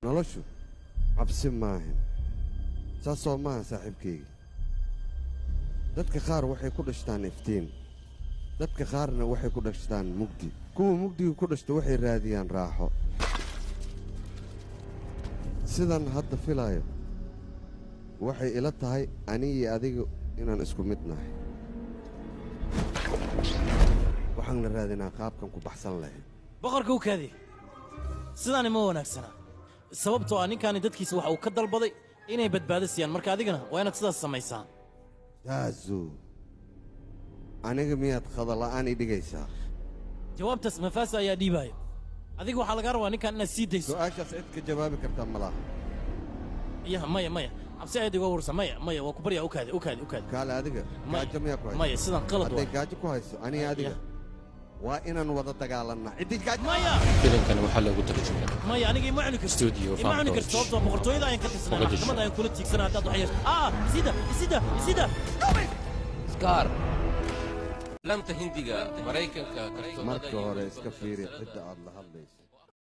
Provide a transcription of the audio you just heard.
noloshu cabsi maahan saasoo maaha saaxiibkayga dadka qaar waxay ku dhashtaan iftiin dadka qaarna waxay ku dhashtaan mugdi kuwa mugdiga ku dhashta waxay raadiyaan raaxo sidan hadda filaayo waxay ila tahay aniga adiga inaan isku mid nahay waxaan la raadinaa qaabkan ku baxsan lahayn boqorka u kaadi sidaani ma wanaagsana sababtoo ah ninkaani dadkiisa waxa uu ka dalbaday inay badbaado siiyaan marka adigana waa inaad sidaas samaysaan yaazu aniga miyaad khadala'aan i dhigaysaa jawaabtaas mafaasa ayaa dhiibaayo adiga waxaa lagaa rabaa ninkaan inaad sii dayso su'aashaas cid ka jawaabi kartaa ma laha maya cabsi ayaad iga warsa maya waa ku baryaa u kaadi kaale adiga gaajo miyaa ku hayso maya sidan qalad hadday gaajo ku hayso aniga adiga waa inaan wada dagaalannaa ciddii gaajo filimkan waxaa lagu tarjumay maya aniga ima cuni karto studio ima cuni karto sababtoo boqortooyada ayaan ka tirsanaa maxkamada ayaan kula tiigsanaa haddaad wax yeesho isida scar lanta hindiga maraykanka marka hore iska fiiri cidda aad la hadlayso